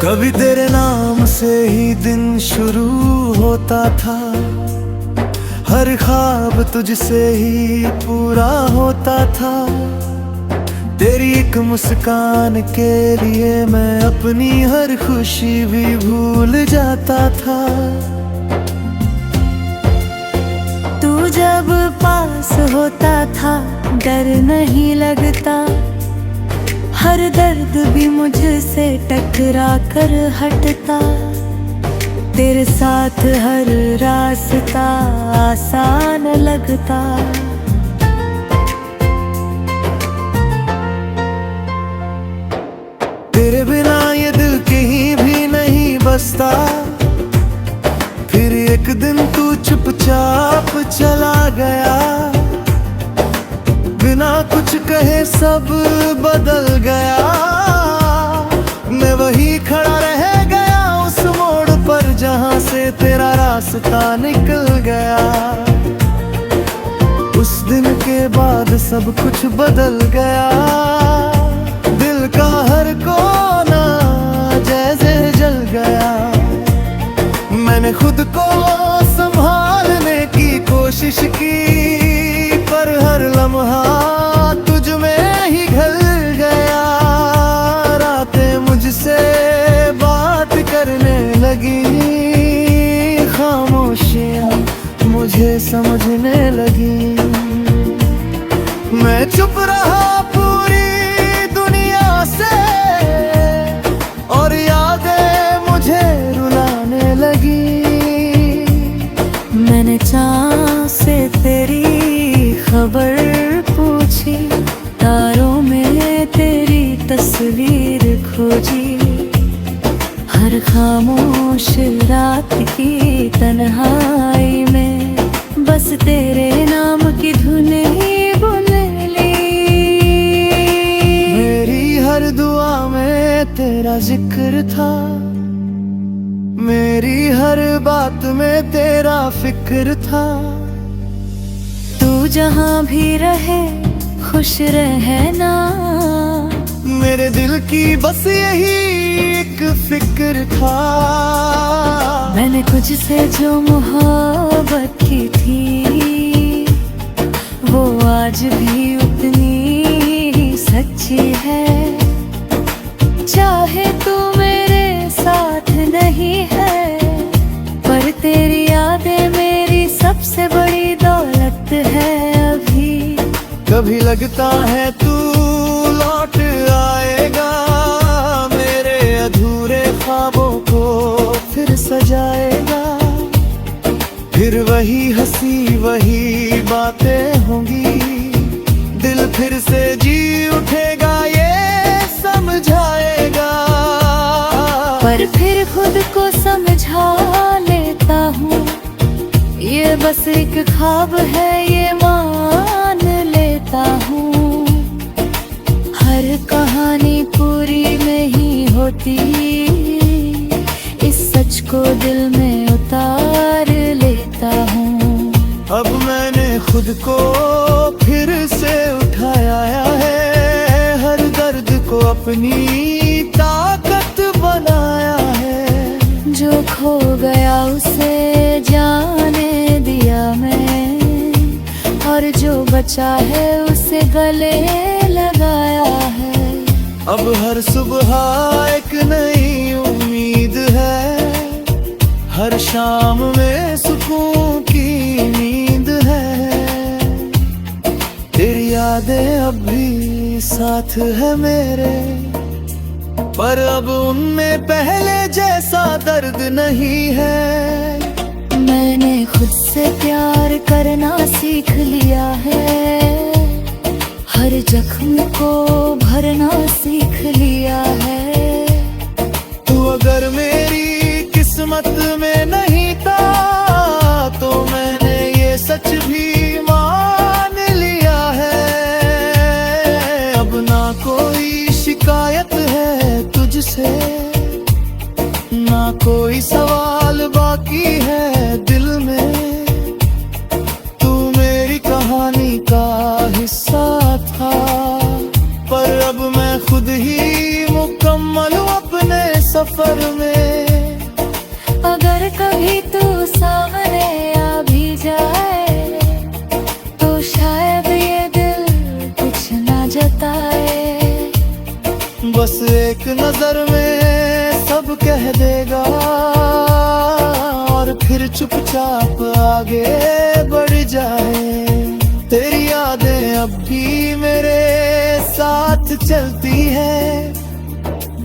कभी तेरे नाम से ही दिन शुरू होता था, हर ख्वाब तुझसे ही पूरा होता था। तेरी एक मुस्कान के लिए मैं अपनी हर खुशी भी भूल जाता था। तू जब पास होता था डर नहीं लगता, हर दर्द भी मुझसे टकरा कर हटता। तेरे साथ हर रास्ता आसान लगता। तेरे बिना ये दिल कहीं भी नहीं बसता। फिर एक दिन तू चुपचाप चला गया, बिना कुछ कहे सब बदल गया। मैं वही खड़ा रह गया उस मोड़ पर जहां से तेरा रास्ता निकल गया। उस दिन के बाद सब कुछ बदल गया, दिल का हर कोना जैसे जल गया। मैंने खुद को संभालने की कोशिश की, पर हर लम्हा तुझ में ही ढल गया। रातें मुझसे बात करने लगी, खामोशियां मुझे समझने लगी। मैं चुप रहा पूरी दुनिया से, और यादें मुझे रुलाने लगी। मैंने चाँद से तेरी खबर पूछी, तारों में तेरी तस्वीर खोजी। हर खामोश रात की तन्हाई में बस तेरे नाम की धुन ही बुन ली। मेरी हर दुआ में तेरा जिक्र था, मेरी हर बात में तेरा फिक्र था। तू जहाँ भी रहे खुश रहना, मेरे दिल की बस यही एक फिक्र था। मैंने तुझसे जो मोहब्बत की थी, वो आज भी उतनी ही सच्ची है। चाहे तू मेरे साथ नहीं है, पर तेरी यादें मेरी सबसे बड़ी दौलत है अभी। कभी लगता है तू लौट आएगा, मेरे अधूरे ख्वाबों को फिर सजाएगा। फिर वही हंसी वही बातें होंगी, दिल फिर से जी उठेगा ये समझाएगा। पर फिर खुद को समझा लेता हूँ, ये बस एक ख्वाब है ये मान लेता हूँ। हर कहानी पूरी नहीं होती, इस सच को दिल में उतार लेता हूँ। अब मैंने खुद को फिर से उठाया है, हर दर्द को अपनी ताकत बनाया है। जो खो गया उसे जाने दिया मैं, और जो बचा है उसे गले लगाया है। अब हर सुबह एक नई उम्मीद है, हर शाम में सुकून की नींद है। तेरी यादें अब भी साथ है मेरे, पर अब उनमें पहले जैसा दर्द नहीं है। मैंने खुद से प्यार करना सीख लिया है, हर जख्म को भरना सीख लिया है। तू अगर मेरी किस्मत में नहीं था, तो मैंने ये सच भी मान लिया है। अब ना कोई शिकायत है तुझसे, ना कोई सवाल बाकी है दिल में। तू मेरी कहानी का हिस्सा था, पर अब मैं खुद ही मुकम्मल हूँ अपने सफर सफर में। अगर कभी तू सामने आ भी जाए तो शायद ये दिल कुछ ना जताए। बस एक नजर में सब कह देगा और फिर चुपचाप आगे बढ़ जाए। तेरी यादें अब भी मेरे साथ चलती है,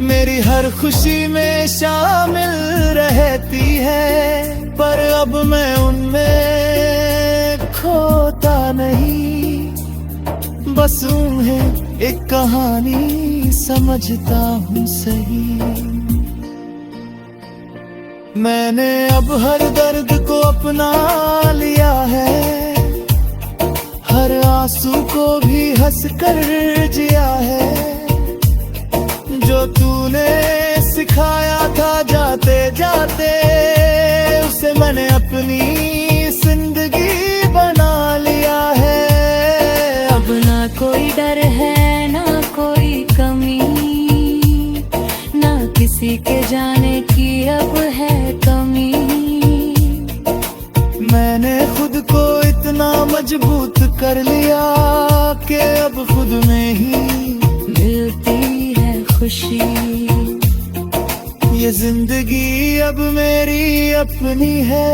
मेरी हर खुशी में शामिल रहती है। पर अब मैं उनमें खोता नहीं, बस उन्हें एक कहानी समझता हूँ सही। मैंने अब हर दर्द को अपना लिया है, हर आंसू को भी हंस कर जिया है। जो तूने सिखाया था जाते जाते, उसे मैंने अपनी जिंदगी बना लिया है। अब ना कोई डर है ना कोई कमी, ना किसी के जाने की अब है कमी। मैंने खुद को इतना मजबूत कर लिया कि अब खुद में ही मिलती है खुशी। ये जिंदगी अब मेरी अपनी है,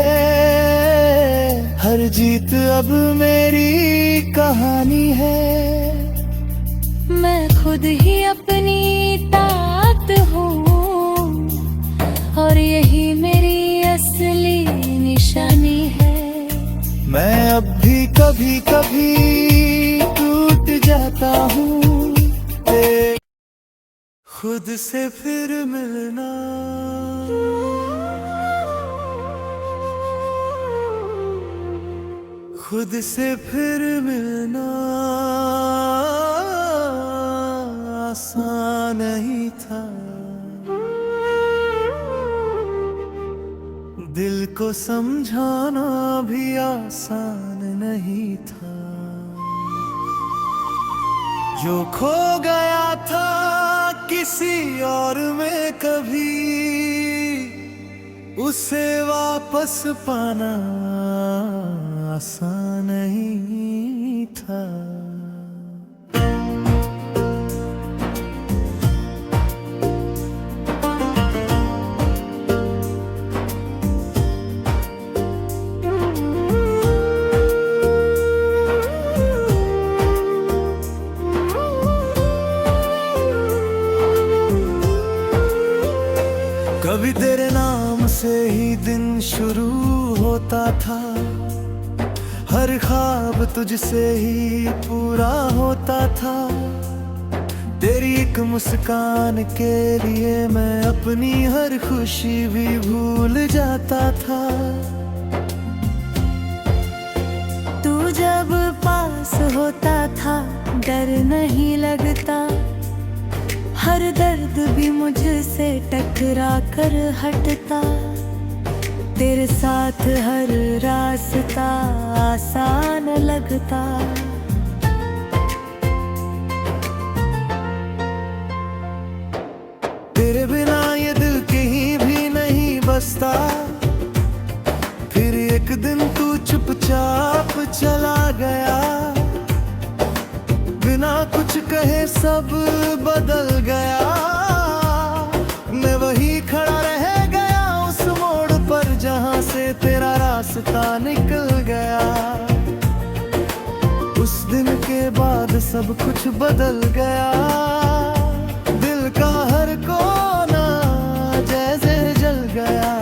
हर जीत अब मेरी कहानी है। मैं खुद ही अपनी ताकत हूँ और यही मेरी असली निशानी है। मैं अब भी कभी कभी टूट जाता हूँ, खुद से फिर मिलना। खुद से फिर मिलना आसान नहीं था, दिल को समझाना भी आसान नहीं था। जो खो गया था किसी और में कभी, उसे वापस पाना आसान नहीं था। कभी तेरे नाम से ही दिन शुरू होता था, हर ख्वाब तुझसे ही पूरा होता था। तेरी एक मुस्कान के लिए मैं अपनी हर खुशी भी भूल जाता था। तू जब पास होता था डर नहीं लगता, हर दर्द भी मुझसे टकरा कर हटता। तेरे साथ हर रास्ता आसान लगता। तेरे बिना ये दिल कहीं भी नहीं बसता। फिर एक दिन तू चुपचाप चला गया, बिना कुछ कहे सब बदल गया। मैं वही खड़ा रह गया उस मोड़ पर जहां से तेरा रास्ता निकल गया। उस दिन के बाद सब कुछ बदल गया, दिल का हर कोना जैसे जल गया।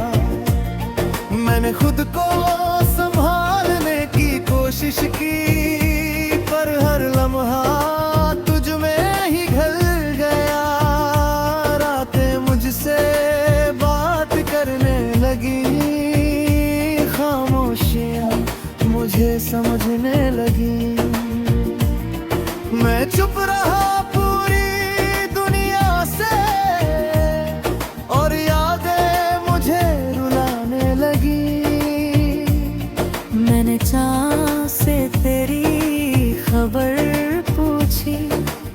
मैंने खुद को संभालने की कोशिश की, पर हर लम्हा तुझ में ही ढल गया। रातें मुझसे बात करने लगी, खामोशियां मुझे समझने लगी। मैं चुप रहा पूरी दुनिया से, और यादें मुझे रुलाने लगी। मैंने चाँद से तेरी खबर पूछी,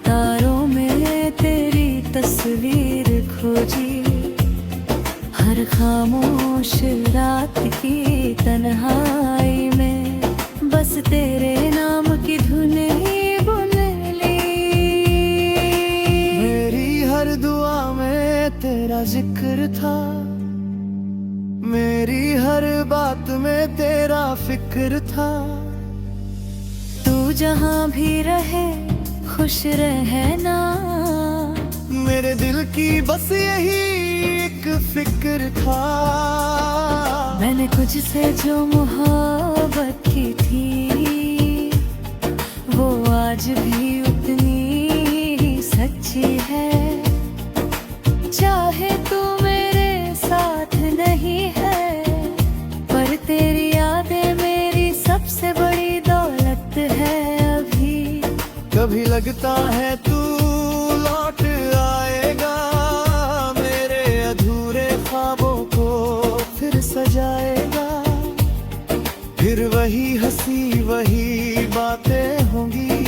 तारों में तेरी तस्वीर खोजी। हर खामोश रात की तन्हाई में बस तेरे नाम की धुन ही बुन ली। मेरी हर दुआ में तेरा जिक्र था, मेरी हर बात में तेरा फिक्र था। तू जहाँ भी रहे खुश रहना, मेरे दिल की बस यही एक फिक्र था। मैंने तुझसे जो मोहब्बत की थी वो आज भी उतनी ही सच्ची है। चाहे तू मेरे साथ नहीं है, पर तेरी यादें मेरी सबसे बड़ी दौलत है अभी। कभी लगता है तू लौट आएगा, मेरे अधूरे ख्वाबों को फिर सजाएगा। फिर वही हंसी वही बातें होंगी,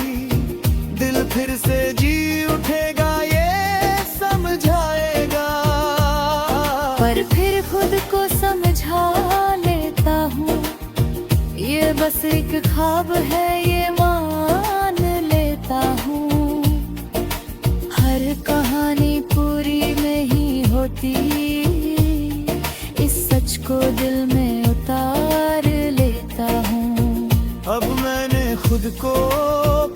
दिल फिर से जी उठेगा ये समझाएगा। पर फिर खुद को समझा लेता हूँ, ये बस एक ख्वाब है ये मान लेता हूँ। हर कहानी पूरी नहीं होती, इस सच को दिल में उतार लेता हूँ। अब मैंने खुद को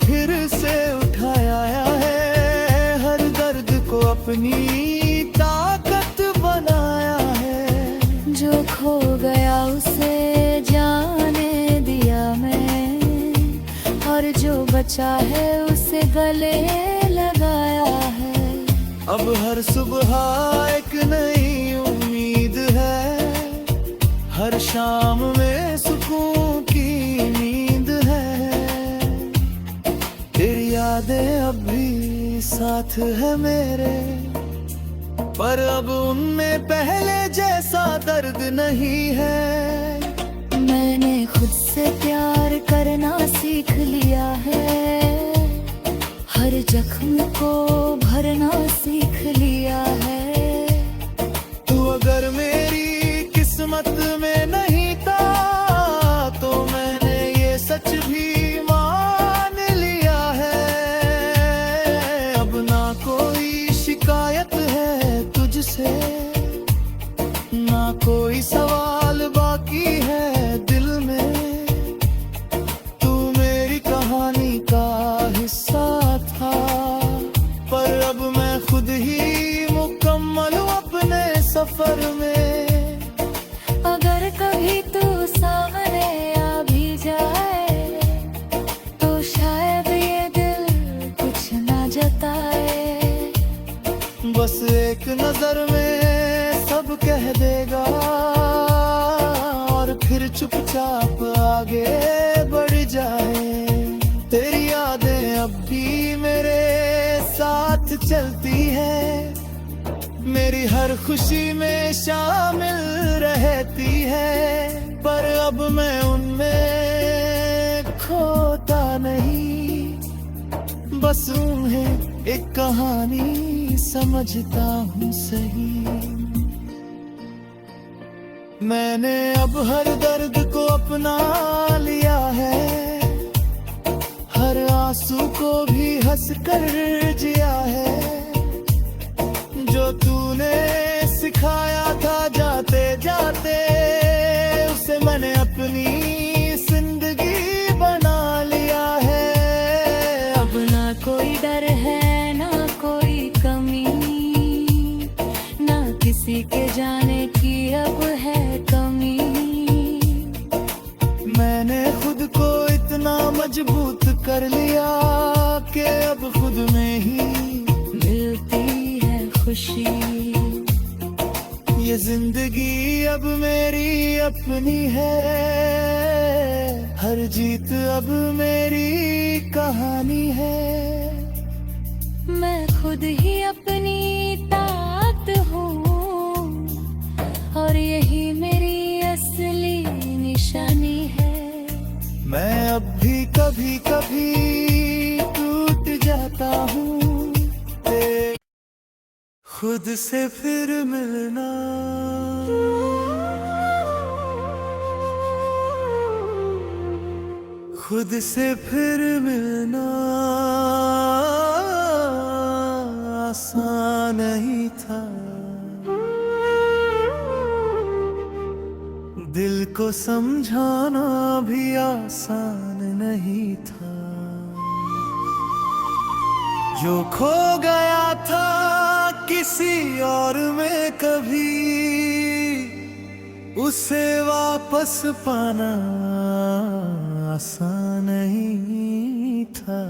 फिर से उठाया है, हर दर्द को अपनी ताकत बनाया है। जो खो गया उसे जाने दिया मैं, और जो बचा है उसे गले लगाया है। अब हर सुबह एक नई उम्मीद है, हर शाम में सुकून की नींद है। तेरी यादें अब भी साथ है मेरे, पर अब उनमें पहले जैसा दर्द नहीं है। मैंने खुद से प्यार करना सीख लिया है, हर जख्म को भरना सीख लिया है। तू अगर मेरी किस्मत में नहीं था, तो मैंने ये सच भी मान लिया है। अब ना कोई शिकायत है तुझसे, ना कोई सवाल बाकी है दिल में। तू मेरी कहानी का हिस्सा था, पर अब मैं खुद ही मुकम्मल हूँ अपने सफर में। अगर कभी तू सामने आ भी जाए, तो शायद ये दिल कुछ ना जताए। बस एक नजर में सब कह देगा, और फिर चुपचाप आगे बढ़ जाए। तेरी यादें अब भी मेरे साथ चलती है, मेरी हर खुशी में शामिल रहती है। पर अब मैं उनमें खोता नहीं, बस उन्हें एक कहानी समझता हूँ सही। मैंने अब हर दर्द को अपना लिया है, हर आंसू को भी हंस कर जिया है। जो तूने सिखाया था जाते जाते, उसे मैंने अपनी जिंदगी बना लिया है। अब ना कोई डर है ना कोई कमी, ना किसी के जाने की अब है कमी। मैंने खुद को इतना मजबूत कर लिया कि अब खुद में ही मिलती है खुशी। ये जिंदगी अब मेरी अपनी है, हर जीत अब मेरी कहानी है। मैं खुद ही अपनी ताकत हूँ, और यही मेरी असली निशानी है। मैं अब भी कभी कभी टूट जाता हूँ, खुद से फिर मिलना, खुद से फिर मिलना आसान नहीं था। दिल को समझाना भी आसान नहीं था। जो खो गया था किसी और में कभी, उसे वापस पाना आसान नहीं था।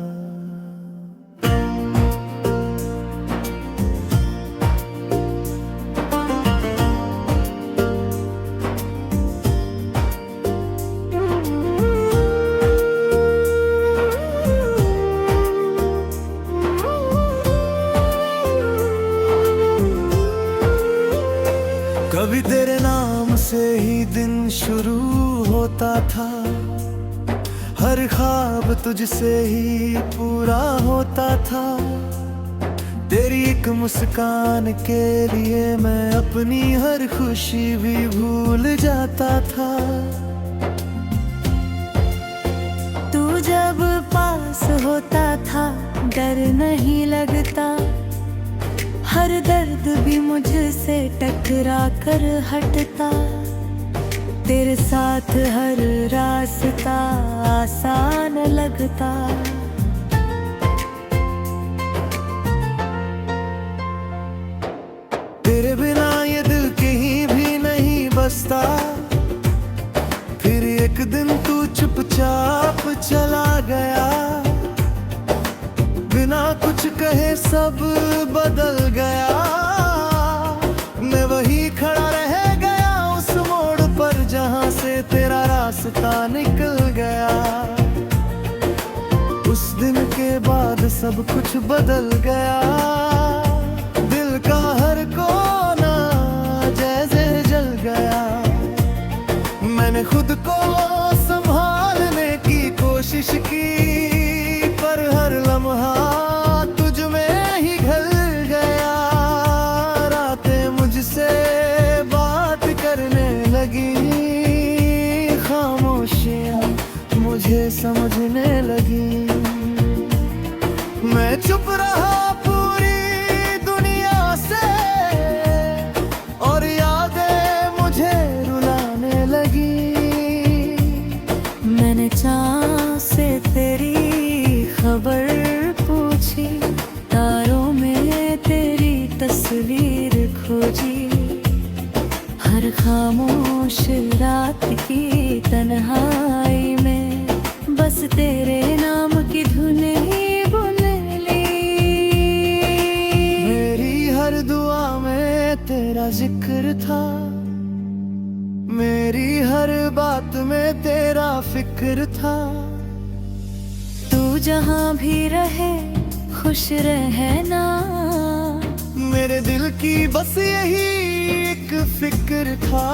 कभी तेरे नाम से ही दिन शुरू होता था, हर ख्वाब तुझसे ही पूरा होता था। तेरी एक मुस्कान के लिए मैं अपनी हर खुशी भी भूल जाता था। तू जब पास होता था डर नहीं लगता, हर दर्द भी मुझसे टकरा कर हटता। तेरे साथ हर रास्ता आसान लगता। तेरे बिना ये दिल कहीं भी नहीं बसता। फिर एक दिन तू चुपचाप चला गया, बिना कुछ कहे सब बदल गया। मैं वही खड़ा रह गया उस मोड़ पर जहां से तेरा रास्ता निकल गया। उस दिन के बाद सब कुछ बदल गया। दिल का हर कोना जैसे जल गया। मैंने खुद को संभालने की कोशिश की, पर हर लम्हा तुझ में ही ढल गया। रातें मुझसे बात करने लगी, खामोशियां मुझे समझने लगी। मैं चुप रहा पूरी दुनिया से, और यादें मुझे रुलाने लगी। मैंने चाँद से तेरी खबर पूछी, तारों में तेरी तस्वीर खोजी। हर खामोश रात की तन्हाई में बस तेरे नाम की धुन ही बुन ली। मेरी हर दुआ में तेरा जिक्र था, मेरी हर बात में तेरा फिक्र था। तू जहाँ भी रहे खुश रहना, मेरे दिल की बस यही एक फिक्र था।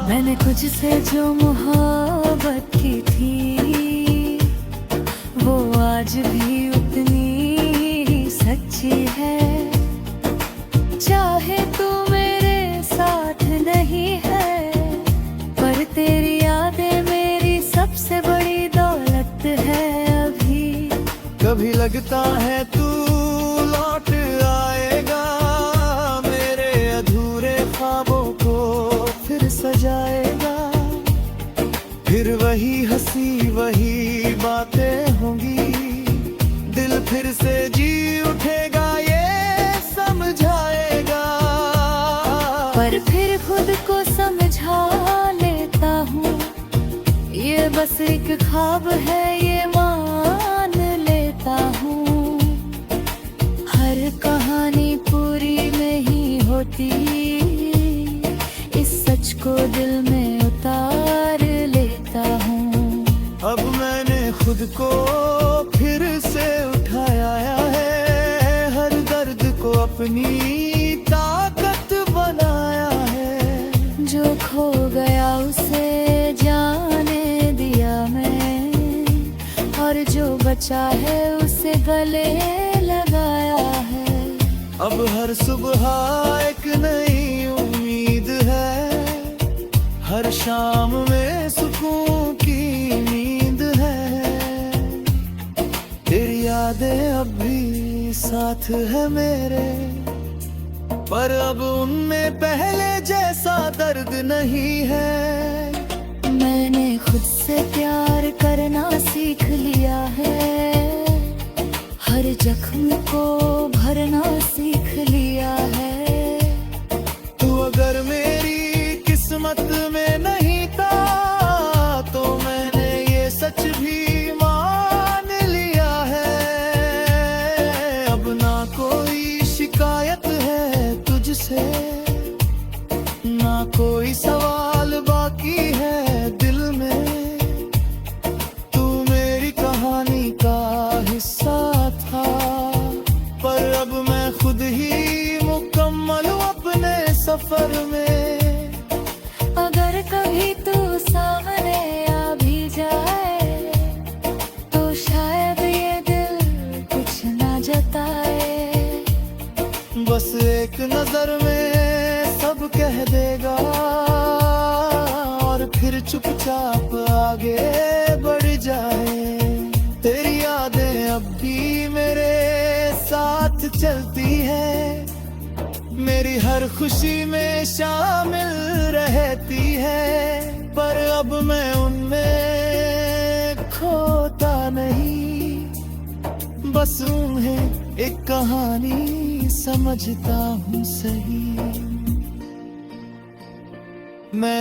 मैंने तुझसे जो मोहब्बत की थी, वो आज भी उतनी ही सच्ची है। चाहे तू मेरे साथ नहीं है, पर तेरी यादें मेरी सबसे बड़ी दौलत है अभी। कभी लगता है तू लौट आएगा, मेरे अधूरे ख्वाबों को फिर सजाएगा। फिर वही हंसी वही बातें होंगी, दिल फिर से जी उठेगा ये समझाएगा। पर फिर खुद को समझा लेता हूँ, ये बस एक ख्वाब है ये मान लेता हूँ। हर कहानी पूरी नहीं होती, इस सच को दिल में उतार लेता हूँ। अब मैंने खुद को फिर से उठाया है, हर दर्द को अपनी ताकत बनाया है। जो खो गया उसे जाने दिया मैं, और जो बचा है उसे गले लगाया है। अब हर सुबह एक नई उम्मीद है, हर शाम में सुकून की नींद है। तेरी यादें अब भी साथ है मेरे, पर अब उनमें पहले जैसा दर्द नहीं है। मैंने खुद से प्यार करना सीख लिया है, हर जख्म को भरना सीख लिया है। तू अगर मेरी किस्मत में नहीं था, तो मैंने ये सच भी मान लिया है। अब ना कोई शिकायत है तुझसे, ना कोई सवाल बाकी है दिल में। तू मेरी कहानी का हिस्सा था, पर अब मैं खुद ही मुकम्मल हूँ अपने सफर में। अगर कभी तू सामने आ भी जाए, तो शायद ये दिल कुछ ना जताए। बस एक नजर में सब कह देगा, और फिर चुपचाप आगे बढ़ जाए। तेरी यादें अब भी मेरे साथ चलती है, मेरी हर खुशी में शामिल रहती है। पर अब मैं उनमें खोता नहीं, बस उन्हें एक कहानी समझता हूँ सही मैं।